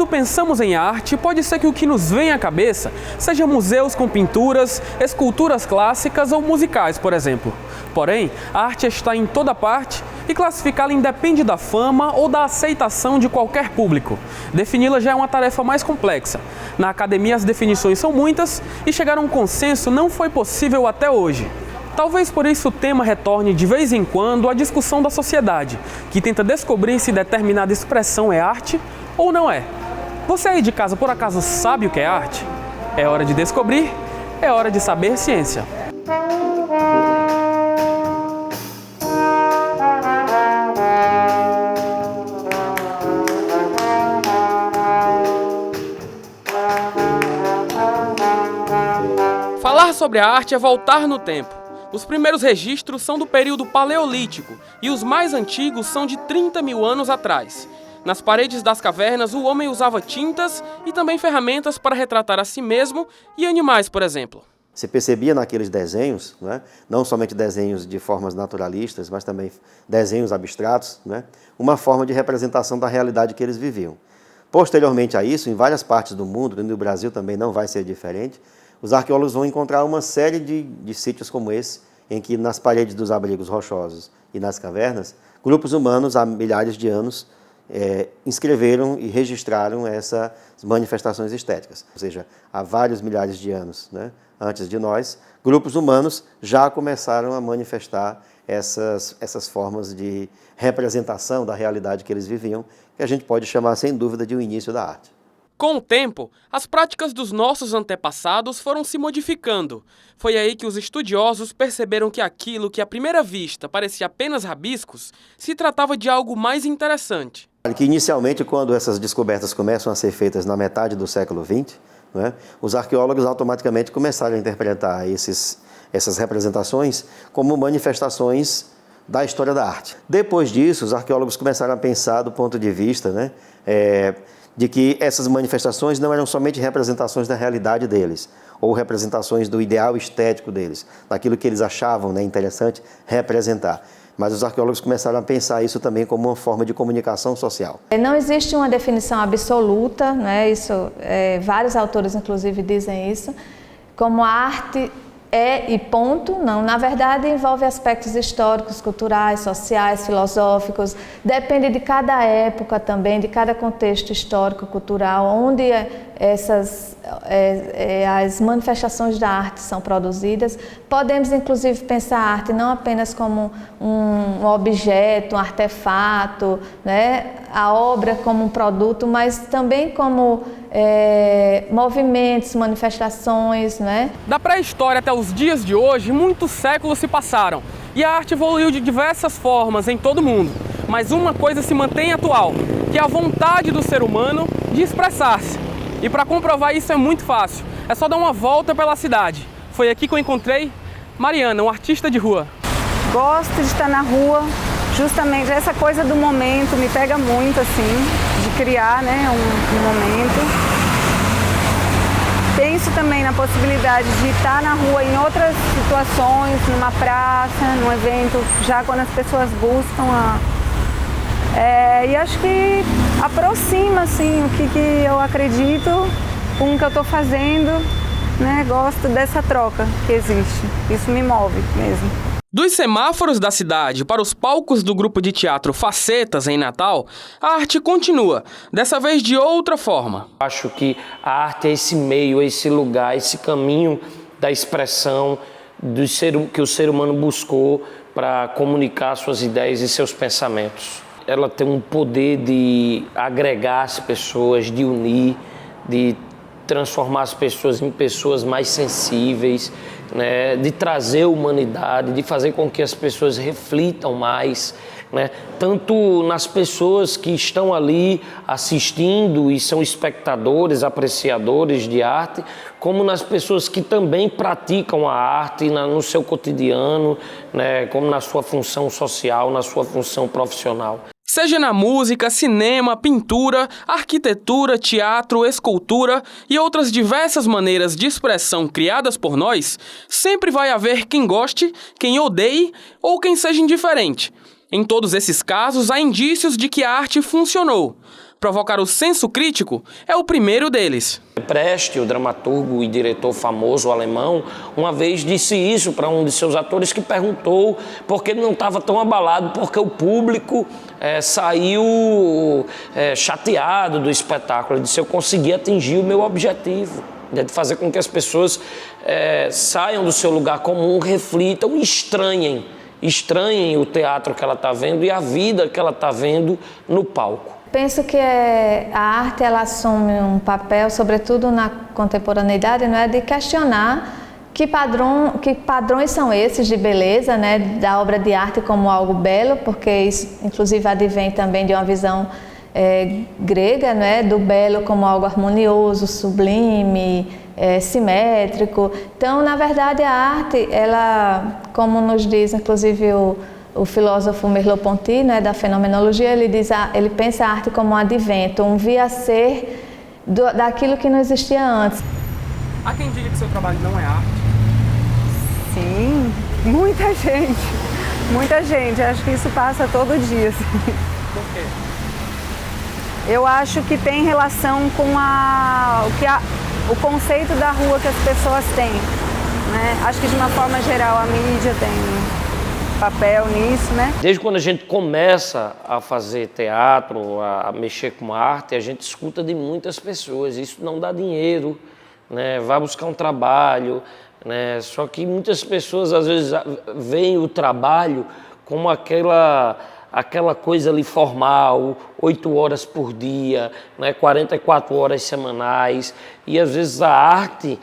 Quando pensamos em arte, pode ser que o que nos vem à cabeça seja museus com pinturas, esculturas clássicas ou musicais, por exemplo. Porém, a arte está em toda parte e classificá-la independe da fama ou da aceitação de qualquer público. Defini-la já é uma tarefa mais complexa. Na academia as definições são muitas e chegar a um consenso não foi possível até hoje. Talvez por isso o tema retorne de vez em quando à discussão da sociedade, que tenta descobrir se determinada expressão é arte ou não é. Você aí de casa por acaso sabe o que é arte? É hora de descobrir, é hora de saber ciência. Falar sobre a arte é voltar no tempo. Os primeiros registros são do período paleolítico e os mais antigos são de 30 mil anos atrás. Nas paredes das cavernas, o homem usava tintas e também ferramentas para retratar a si mesmo e animais, por exemplo. Se percebia naqueles desenhos, né, não somente desenhos de formas naturalistas, mas também desenhos abstratos, né, uma forma de representação da realidade que eles viviam. Posteriormente a isso, em várias partes do mundo, no Brasil também não vai ser diferente, os arqueólogos vão encontrar uma série de sítios como esse, em que nas paredes dos abrigos rochosos e nas cavernas, grupos humanos há milhares de anos inscreveram e registraram essas manifestações estéticas. Ou seja, há vários milhares de anos, né, antes de nós, grupos humanos já começaram a manifestar essas formas de representação da realidade que eles viviam, que a gente pode chamar, sem dúvida, de um início da arte. Com o tempo, as práticas dos nossos antepassados foram se modificando. Foi aí que os estudiosos perceberam que aquilo que à primeira vista parecia apenas rabiscos, se tratava de algo mais interessante. Que inicialmente, quando essas descobertas começam a ser feitas na metade do século XX, né, os arqueólogos automaticamente começaram a interpretar essas representações como manifestações da história da arte. Depois disso, os arqueólogos começaram a pensar do ponto de vista, né, de que essas manifestações não eram somente representações da realidade deles, ou representações do ideal estético deles, daquilo que eles achavam, né, interessante representar. Mas os arqueólogos começaram a pensar isso também como uma forma de comunicação social. Não existe uma definição absoluta, né? Vários autores inclusive dizem isso, como a arte é e ponto, não. Na verdade, envolve aspectos históricos, culturais, sociais, filosóficos. Depende de cada época também, de cada contexto histórico, cultural, onde as manifestações da arte são produzidas. Podemos, inclusive, pensar a arte não apenas como um objeto, um artefato, né? A obra como um produto, mas também como movimentos, manifestações, né? Da pré-história até os dias de hoje, muitos séculos se passaram e a arte evoluiu de diversas formas em todo o mundo. Mas uma coisa se mantém atual, que é a vontade do ser humano de expressar-se. E para comprovar isso é muito fácil, é só dar uma volta pela cidade. Foi aqui que eu encontrei Mariana, uma artista de rua. Gosto de estar na rua, justamente essa coisa do momento me pega muito, assim, de criar, né, um momento. Penso também na possibilidade de estar na rua em outras situações, numa praça, num evento, já quando as pessoas buscam e acho que aproxima, assim, o que eu acredito com o que eu estou fazendo, né? Gosto dessa troca que existe, isso me move mesmo. Dos semáforos da cidade para os palcos do grupo de teatro Facetas, em Natal, a arte continua, dessa vez de outra forma. Acho que a arte é esse meio, esse lugar, esse caminho da expressão que o ser humano buscou para comunicar suas ideias e seus pensamentos. Ela tem um poder de agregar as pessoas, de unir, de transformar as pessoas em pessoas mais sensíveis, né, de trazer humanidade, de fazer com que as pessoas reflitam mais, né, tanto nas pessoas que estão ali assistindo e são espectadores, apreciadores de arte, como nas pessoas que também praticam a arte no seu cotidiano, né, como na sua função social, na sua função profissional. Seja na música, cinema, pintura, arquitetura, teatro, escultura e outras diversas maneiras de expressão criadas por nós, sempre vai haver quem goste, quem odeie ou quem seja indiferente. Em todos esses casos, há indícios de que a arte funcionou. Provocar o senso crítico é o primeiro deles. Brecht, o dramaturgo e diretor famoso alemão, uma vez disse isso para um de seus atores que perguntou por que ele não estava tão abalado, porque o público saiu chateado do espetáculo. Ele disse: eu consegui atingir o meu objetivo, de fazer com que as pessoas saiam do seu lugar comum, reflitam e estranhem o teatro que ela está vendo e a vida que ela está vendo no palco. Penso que a arte ela assume um papel, sobretudo na contemporaneidade, não é, de questionar que padrões são esses de beleza, né, da obra de arte como algo belo, porque isso inclusive advém também de uma visão grega, né, do belo como algo harmonioso, sublime, simétrico. Então, na verdade, a arte, ela, como nos diz inclusive o filósofo Merleau-Ponty, né, da fenomenologia, ele pensa a arte como um advento, um vir a ser daquilo que não existia antes. Há quem diga que seu trabalho não é arte? Sim, muita gente. Acho que isso passa todo dia. Assim. Por quê? Eu acho que tem relação com o conceito da rua que as pessoas têm, né? Acho que de uma forma geral a mídia tem papel nisso, né? Desde quando a gente começa a fazer teatro, a mexer com arte, a gente escuta de muitas pessoas: isso não dá dinheiro, né? Vai buscar um trabalho, né? Só que muitas pessoas às vezes veem o trabalho como aquela coisa ali formal, 8 horas por dia, né? 44 horas semanais, e às vezes a arte,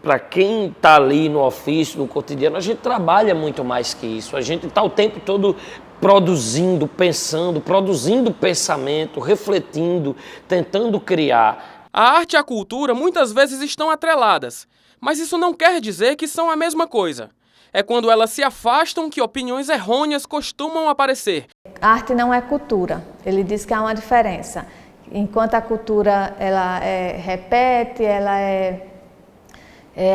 para quem está ali no ofício, no cotidiano, a gente trabalha muito mais que isso. A gente está o tempo todo produzindo, pensando, produzindo pensamento, refletindo, tentando criar. A arte e a cultura muitas vezes estão atreladas, mas isso não quer dizer que são a mesma coisa. É quando elas se afastam que opiniões errôneas costumam aparecer. A arte não é cultura. Ele diz que há uma diferença. Enquanto a cultura ela repete, ela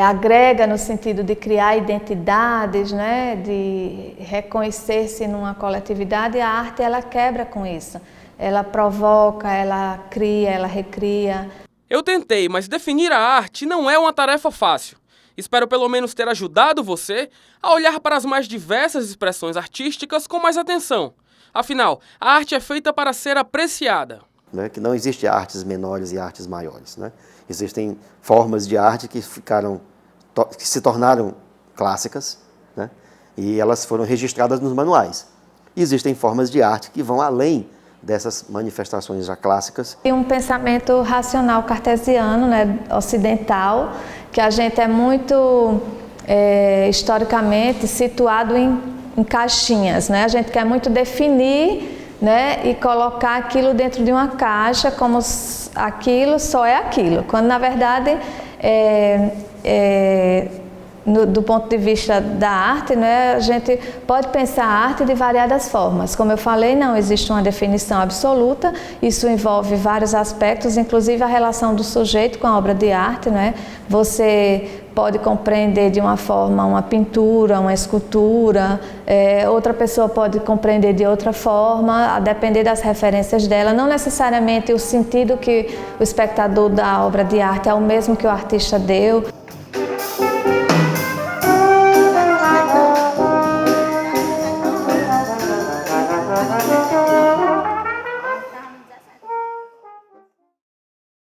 agrega no sentido de criar identidades, né, de reconhecer-se numa coletividade, a arte ela quebra com isso. Ela provoca, ela cria, ela recria. Eu tentei, mas definir a arte não é uma tarefa fácil. Espero pelo menos ter ajudado você a olhar para as mais diversas expressões artísticas com mais atenção. Afinal, a arte é feita para ser apreciada. Que não existe artes menores e artes maiores, né? Existem formas de arte que se tornaram clássicas, né? E elas foram registradas nos manuais. E existem formas de arte que vão além dessas manifestações já clássicas. E um pensamento racional cartesiano, né, ocidental, que a gente é muito historicamente situado em caixinhas, né? A gente quer muito definir, né, e colocar aquilo dentro de uma caixa como aquilo só é aquilo, quando na verdade do ponto de vista da arte, né, a gente pode pensar a arte de variadas formas. Como eu falei, não existe uma definição absoluta, isso envolve vários aspectos, inclusive a relação do sujeito com a obra de arte, né? Você pode compreender de uma forma uma pintura, uma escultura, outra pessoa pode compreender de outra forma, a depender das referências dela. Não necessariamente o sentido que o espectador da obra de arte é o mesmo que o artista deu.